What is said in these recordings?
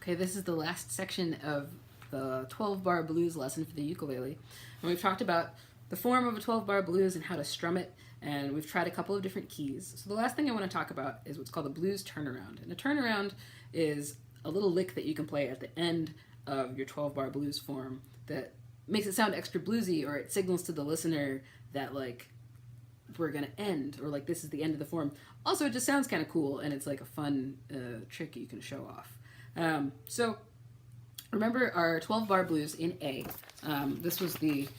Okay, this is the last section of the 12-bar blues lesson for the ukulele. And we've talked about the form of a 12-bar blues and how to strum it, and we've tried a couple of different keys. So the last thing I want to talk about is what's called a blues turnaround. And a turnaround is a little lick that you can play at the end of your 12-bar blues form that makes it sound extra bluesy, or it signals to the listener that, like, we're gonna end, or like this is the end of the form. Also, it just sounds kind of cool, and it's like a fun trick you can show off. So remember our 12-bar blues in A. This was the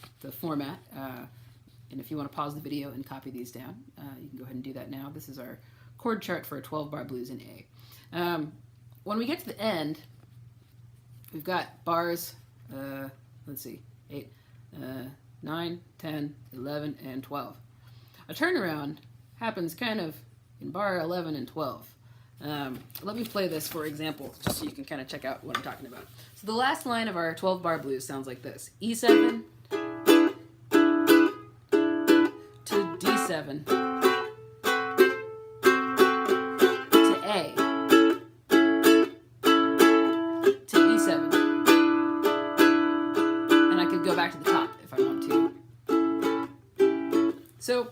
format, and if you want to pause the video and copy these down, you can go ahead and do that now. This is our chord chart for a 12-bar blues in A. When we get to the end, we've got bars, let's see, 8, 9, 10, 11, and 12. A turnaround happens kind of in bar 11 and 12. Let me play this for example, just so you can kind of check out what I'm talking about. So the last line of our 12-bar blues sounds like this. E7 to D7 to A to E7. And I could go back to the top if I want to. So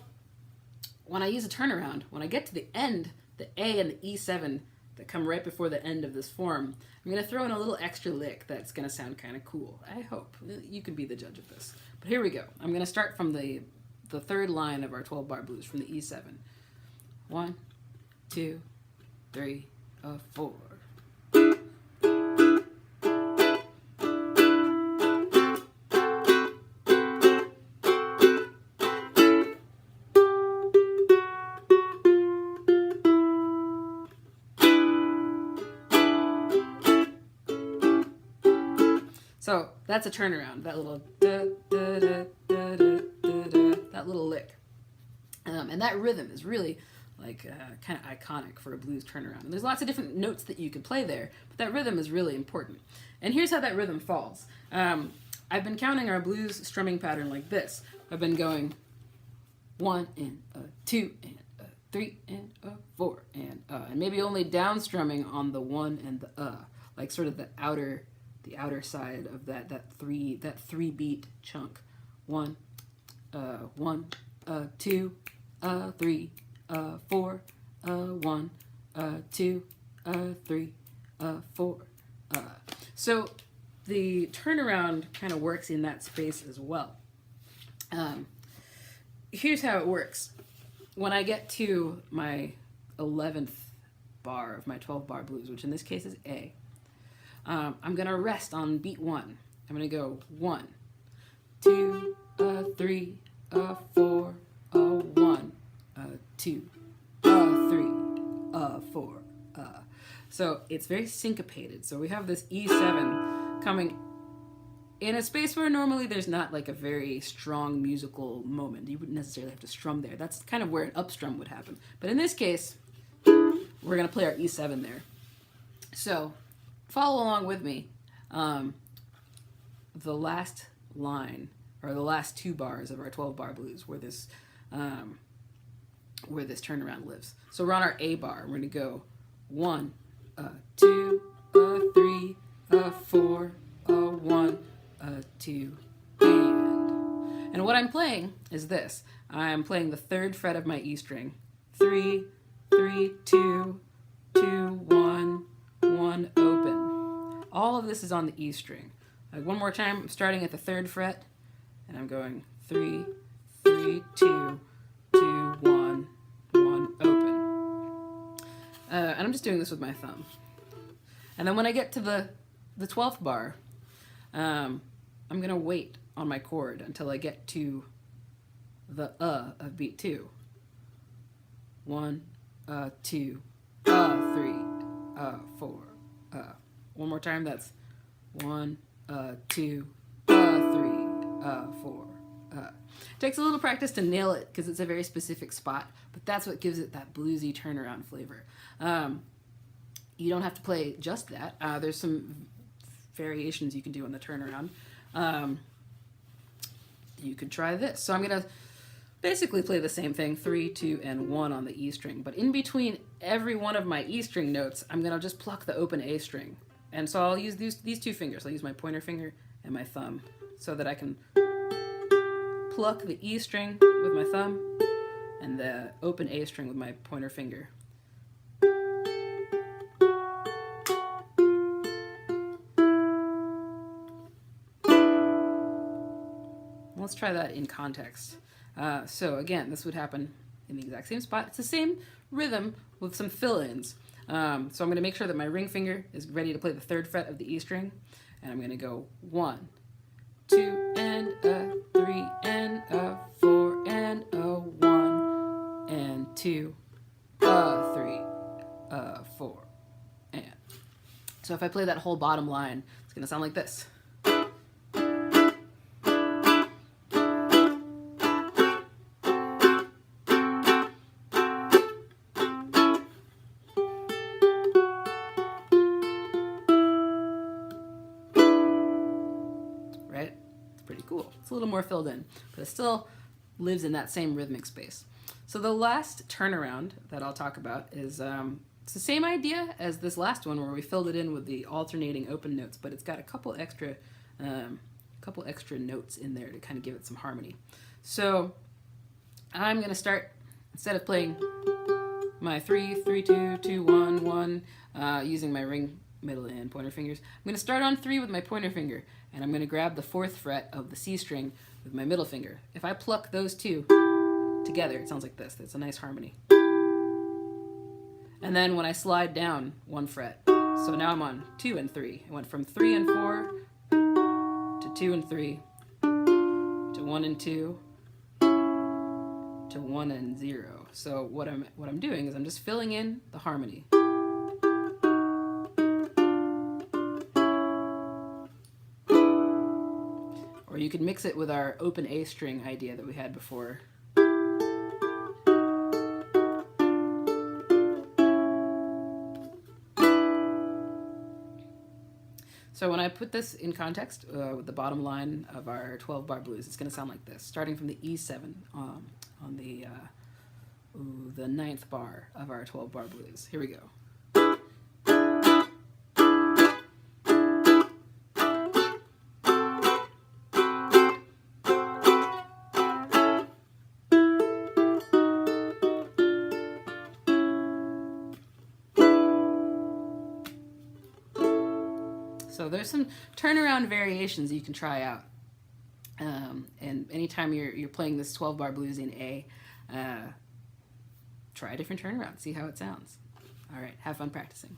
when I use a turnaround, when I get to the end, the A and the E7 that come right before the end of this form, I'm going to throw in a little extra lick that's going to sound kind of cool. I hope. You can be the judge of this. But here we go. I'm going to start from the third line of our 12-bar blues, from the E7. 1, 2, 3, 4. So that's a turnaround, that little da, da, da, da, da, da, da, that little lick. And that rhythm is really like kind of iconic for a blues turnaround. And there's lots of different notes that you can play there, but that rhythm is really important. And here's how that rhythm falls. I've been counting our blues strumming pattern like this. I've been going 1 and 2 and 3 and 4 and maybe only down strumming on the 1 and the like sort of the outer side of that three beat chunk. 1, 1, 2, 3, 4, 1, 2, 3, 4. So the turnaround kind of works in that space as well. Here's how it works. When I get to my 11th bar of my 12-bar blues, which in this case is A, I'm going to rest on beat 1. I'm going to go 1, 2, 3, 4, 1, 2, 3, 4. So it's very syncopated. So we have this E7 coming in a space where normally there's not like a very strong musical moment. You wouldn't necessarily have to strum there. That's kind of where an upstrum would happen. But in this case, we're going to play our E7 there. So follow along with me. The last line, or the last 2 bars of our 12-bar blues, where this turnaround lives. So we're on our A bar. We're going to go 1, 2, 3, 4, 1, 2, and what I'm playing is this. I'm playing the 3rd fret of my E string. 3, 3, 2, 2, 1, 1, open. All of this is on the E string. Like one more time, I'm starting at the 3rd fret, and I'm going 3, 3, 2, 2, 1, 1, open. And I'm just doing this with my thumb. And then when I get to the 12th bar, I'm going to wait on my chord until I get to the of beat 2. 1, 2, 3, 4. One more time, that's 1, 2, 3, 4. It takes a little practice to nail it because it's a very specific spot, but that's what gives it that bluesy turnaround flavor. You don't have to play just that. There's some variations you can do on the turnaround. You could try this. So I'm going to basically play the same thing, 3, 2, and 1 on the E string. But in between every one of my E string notes, I'm going to just pluck the open A string. And so I'll use these two fingers. I'll use my pointer finger and my thumb so that I can pluck the E string with my thumb and the open A string with my pointer finger. Let's try that in context. So again, this would happen in the exact same spot. It's the same rhythm with some fill-ins. So I'm going to make sure that my ring finger is ready to play the 3rd fret of the E string. And I'm going to go 1, 2, and a 3, and a 4, and a 1, and 2, a 3, a 4, and. So if I play that whole bottom line, it's going to sound like this. Right? It's pretty cool. It's a little more filled in, but it still lives in that same rhythmic space. So the last turnaround that I'll talk about is it's the same idea as this last one where we filled it in with the alternating open notes, but it's got a couple extra notes in there to kind of give it some harmony. So I'm going to start, instead of playing my 3, 3, 2, 2, 1, 1, using my ring, middle, and pointer fingers, I'm going to start on 3 with my pointer finger, and I'm going to grab the 4th fret of the C string with my middle finger. If I pluck those two together, it sounds like this. It's a nice harmony. And then when I slide down 1 fret, so now I'm on 2 and 3. I went from 3 and 4 to 2 and 3 to 1 and 2 to 1 and 0. So what I'm doing is I'm just filling in the harmony. Or you can mix it with our open A string idea that we had before. So when I put this in context with the bottom line of our 12-bar blues, it's going to sound like this, starting from the E7 on the 9th bar of our 12-bar blues. Here we go. So there's some turnaround variations you can try out. And anytime you're playing this 12-bar blues in A, try a different turnaround, see how it sounds. All right, have fun practicing.